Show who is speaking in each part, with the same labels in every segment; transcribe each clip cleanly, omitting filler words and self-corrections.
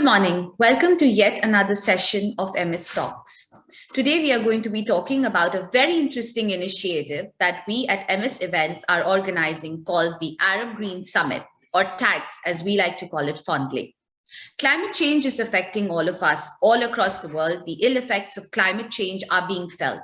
Speaker 1: Good morning. Welcome to yet another session of MS Talks. Today, we are going to be talking about a very interesting initiative that we at MS Events are organizing called the Arab Green Summit, or TAGS, as we like to call it fondly. Climate change is affecting all of us all across the world. The ill effects of climate change are being felt.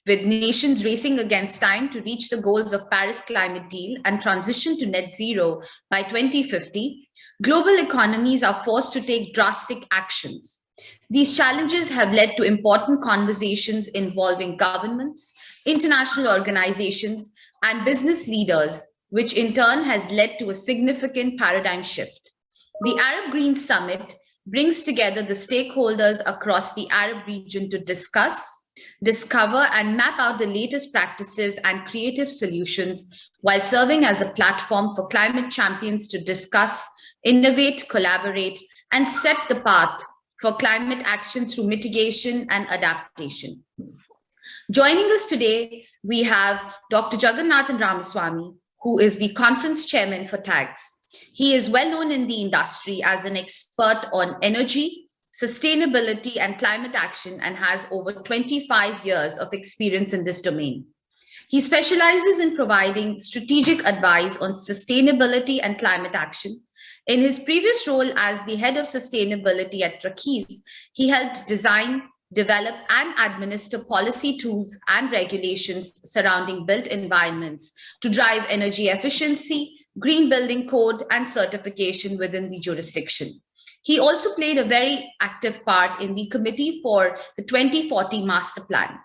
Speaker 1: With nations racing against time to reach the goals of Paris Climate Deal and transition to net zero by 2050, global economies are forced to take drastic actions. These challenges have led to important conversations involving governments, international organizations, and business leaders, which in turn has led to a significant paradigm shift. The Arab Green Summit brings together the stakeholders across the Arab region to discuss, discover, and map out the latest practices and creative solutions while serving as a platform for climate champions to discuss, innovate, collaborate, and set the path for climate action through mitigation and adaptation. Joining us today, we have Dr. Jagannathan Ramaswamy, who is the conference chairman for TAGS. He is well known in the industry as an expert on energy, sustainability, and climate action, and has over 25 years of experience in this domain. He specializes in providing strategic advice on sustainability and climate action. In his previous role as the head of sustainability at Rakhiz, he helped design, develop, and administer policy tools and regulations surrounding built environments to drive energy efficiency, green building code, and certification within the jurisdiction. He also played a very active part in the committee for the 2040 Master Plan.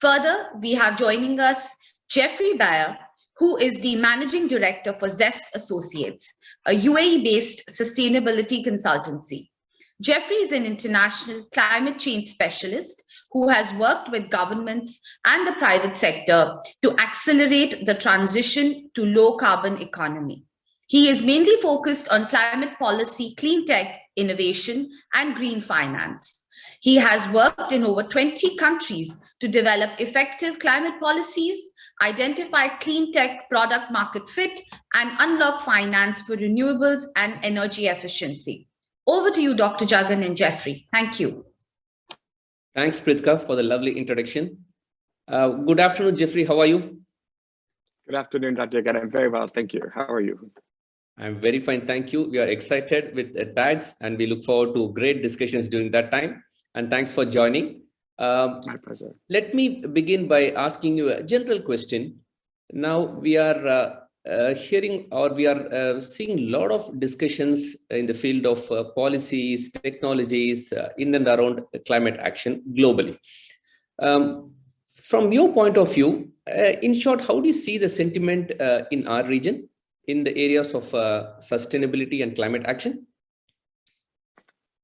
Speaker 1: Further, we have joining us Jeffrey Beyer, who is the managing director for Zest Associates, a UAE-based sustainability consultancy. Jeffrey is an international climate change specialist who has worked with governments and the private sector to accelerate the transition to low carbon economy. He is mainly focused on climate policy, clean tech, innovation, and green finance. He has worked in over 20 countries to develop effective climate policies, identify clean tech product market fit, and unlock finance for renewables and energy efficiency. Over to you, Dr. Jagan and Jeffrey. Thank you.
Speaker 2: Thanks, Pritka, for the lovely introduction. Good afternoon, Jeffrey. How are you?
Speaker 3: Good afternoon, Dr. Jagan. I'm very well, thank you. How are you?
Speaker 2: I'm very fine, thank you. We are excited with TAGS and we look forward to great discussions during that time. And thanks for joining.
Speaker 3: My pleasure.
Speaker 2: Let me begin by asking you a general question. Now we are hearing or we are seeing a lot of discussions in the field of policies, technologies in and around climate action globally. From your point of view, in short, how do you see the sentiment in our region in the areas of sustainability and climate action?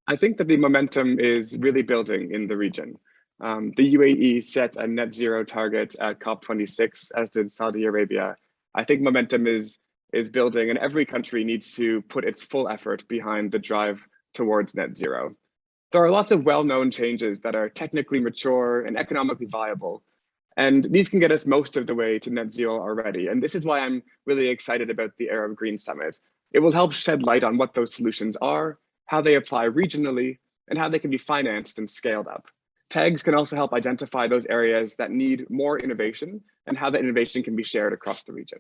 Speaker 3: I think that the momentum is really building in the region. The UAE set a net zero target at COP26, as did Saudi Arabia. I think momentum is building, and every country needs to put its full effort behind the drive towards net zero. There are lots of well-known changes that are technically mature and economically viable, and these can get us most of the way to net zero already. And this is why I'm really excited about the Arab Green Summit. It will help shed light on what those solutions are, how they apply regionally, and how they can be financed and scaled up. TAGS can also help identify those areas that need more innovation and how that innovation can be shared across the region.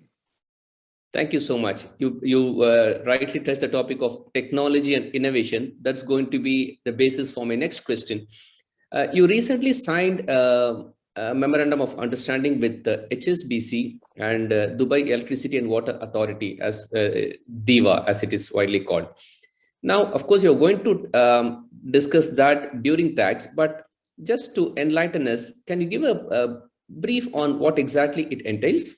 Speaker 2: Thank you so much. You rightly touched the topic of technology and innovation. That's going to be the basis for my next question. You recently signed a memorandum of understanding with the HSBC and Dubai Electricity and Water Authority, as DEWA, as it is widely called. Now, of course, you're going to discuss that during TAGS, but just to enlighten us, can you give a brief on what exactly it entails?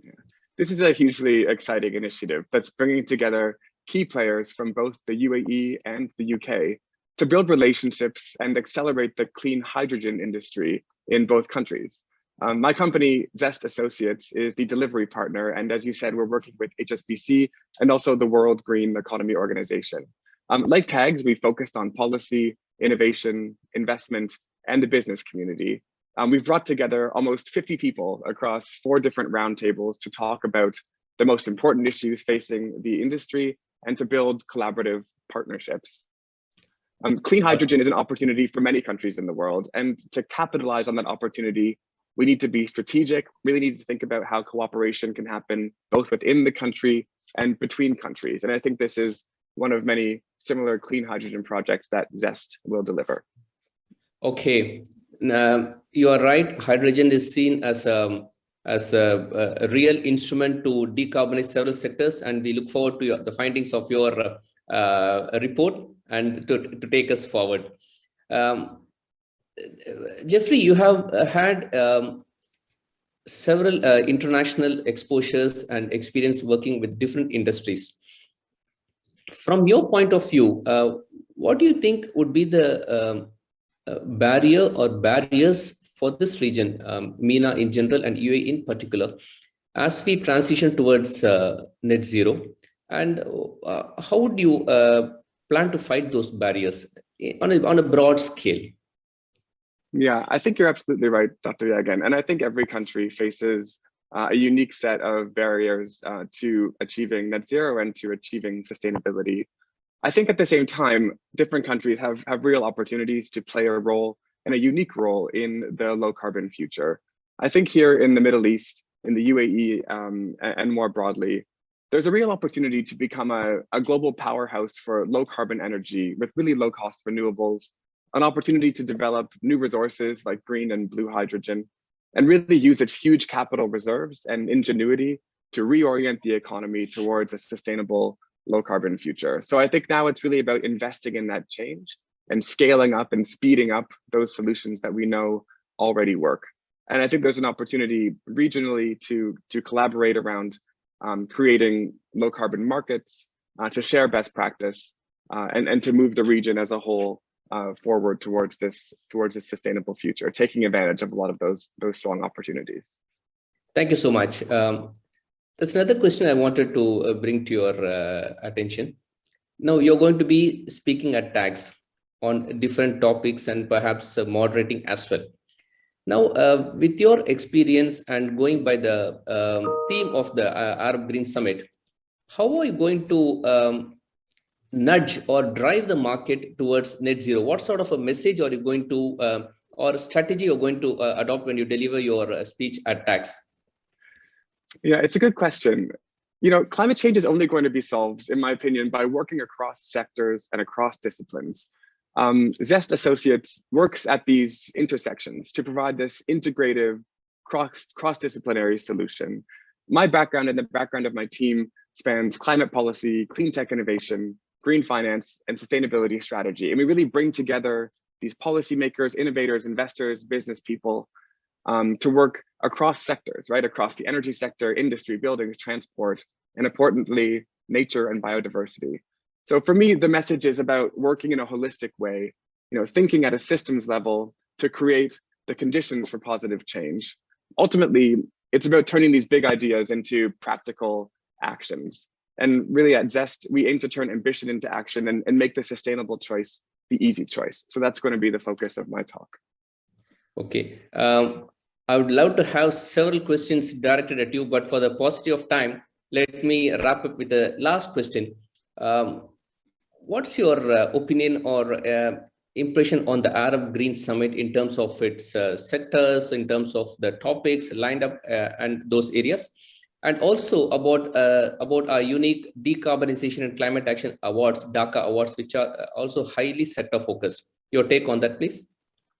Speaker 3: Yeah. This is a hugely exciting initiative that's bringing together key players from both the UAE and the UK to build relationships and accelerate the clean hydrogen industry in both countries. My company, Zest Associates, is the delivery partner. And as you said, we're working with HSBC and also the World Green Economy Organization. Like TAGS, we focused on policy, innovation, investment, and the business community. We've brought together almost 50 people across 4 different roundtables to talk about the most important issues facing the industry and to build collaborative partnerships. Clean hydrogen is an opportunity for many countries in the world. And to capitalize on that opportunity, we need to be strategic, really need to think about how cooperation can happen both within the country and between countries. And I think this is one of many similar clean hydrogen projects that Zest will deliver.
Speaker 2: Okay, you are right. Hydrogen is seen as a real instrument to decarbonize several sectors, and we look forward to the findings of your report and to take us forward. Jeffrey, you have had several international exposures and experience working with different industries. From your point of view, what do you think would be the barrier or barriers for this region, MENA in general and UAE in particular, as we transition towards net zero? And how would you plan to fight those barriers on a broad scale?
Speaker 3: Yeah, I think you're absolutely right, Dr. Yagan. And I think every country faces a unique set of barriers to achieving net zero and to achieving sustainability. I think at the same time, different countries have real opportunities to play a role and a unique role in the low carbon future. I think here in the Middle East, in the UAE and more broadly, there's a real opportunity to become a global powerhouse for low carbon energy with really low cost renewables, an opportunity to develop new resources like green and blue hydrogen, and really use its huge capital reserves and ingenuity to reorient the economy towards a sustainable low carbon future. So I think now it's really about investing in that change and scaling up and speeding up those solutions that we know already work. And I think there's an opportunity regionally to collaborate around creating low carbon markets, to share best practice, and to move the region as a whole forward towards this sustainable future, taking advantage of a lot of those strong opportunities.
Speaker 2: Thank you so much. That's another question I wanted to bring to your attention. Now, you're going to be speaking at TAGS on different topics and perhaps moderating as well. Now, with your experience and going by the theme of the Arab Green Summit, how are you going to nudge or drive the market towards net zero? What sort of a message are you going to, or strategy you're going to adopt when you deliver your speech at TAGS?
Speaker 3: Yeah, it's a good question. You know, climate change is only going to be solved, in my opinion, by working across sectors and across disciplines. Zest Associates works at these intersections to provide this integrative, cross-disciplinary solution. My background and the background of my team spans climate policy, clean tech innovation, green finance, and sustainability strategy. And we really bring together these policymakers, innovators, investors, business people to work across sectors, right? Across the energy sector, industry, buildings, transport, and importantly, nature and biodiversity. So for me, the message is about working in a holistic way, you know, thinking at a systems level to create the conditions for positive change. Ultimately, it's about turning these big ideas into practical actions. And really at Zest, we aim to turn ambition into action and make the sustainable choice the easy choice. So that's going to be the focus of my talk. Okay.
Speaker 2: I would love to have several questions directed at you, but for the paucity of time, let me wrap up with the last question. What's your opinion or impression on the Arab Green Summit in terms of its sectors, in terms of the topics lined up and those areas? And also about our unique Decarbonization and Climate Action Awards, DACA Awards, which are also highly sector focused. Your take on that, please?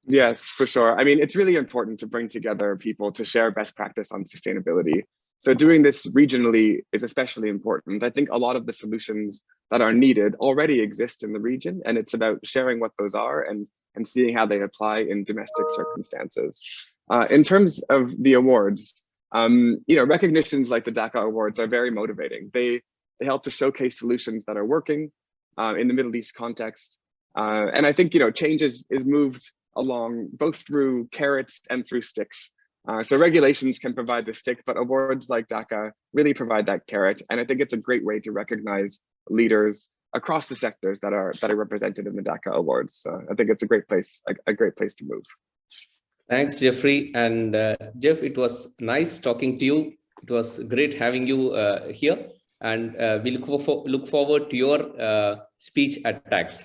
Speaker 3: Yes, for sure. I mean, it's really important to bring together people to share best practice on sustainability. So doing this regionally is especially important. I think a lot of the solutions that are needed already exist in the region, and it's about sharing what those are and seeing how they apply in domestic circumstances. In terms of the awards, you know, recognitions like the DACA Awards are very motivating. They help to showcase solutions that are working in the Middle East context. And I think, you know, change is moved along both through carrots and through sticks. So regulations can provide the stick, but awards like DACA really provide that carrot. And I think it's a great way to recognize leaders across the sectors that are represented in the DACA Awards. So I think it's a great place to move.
Speaker 2: Thanks, Jeffrey. And Jeff, it was nice talking to you. It was great having you here. And we look forward to your speech at TAGS.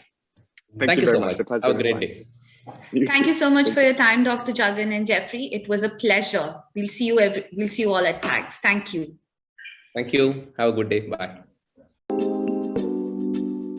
Speaker 3: Thank you
Speaker 2: so
Speaker 3: very
Speaker 2: much.
Speaker 3: much. The pleasure
Speaker 2: Have a
Speaker 3: was
Speaker 2: great
Speaker 3: mine.
Speaker 2: day.
Speaker 1: Thank you so much for your time, Dr. Jagan and Jeffrey. It was a pleasure. We'll see you all at TAGS. Thank you.
Speaker 2: Thank you. Have a good day. Bye.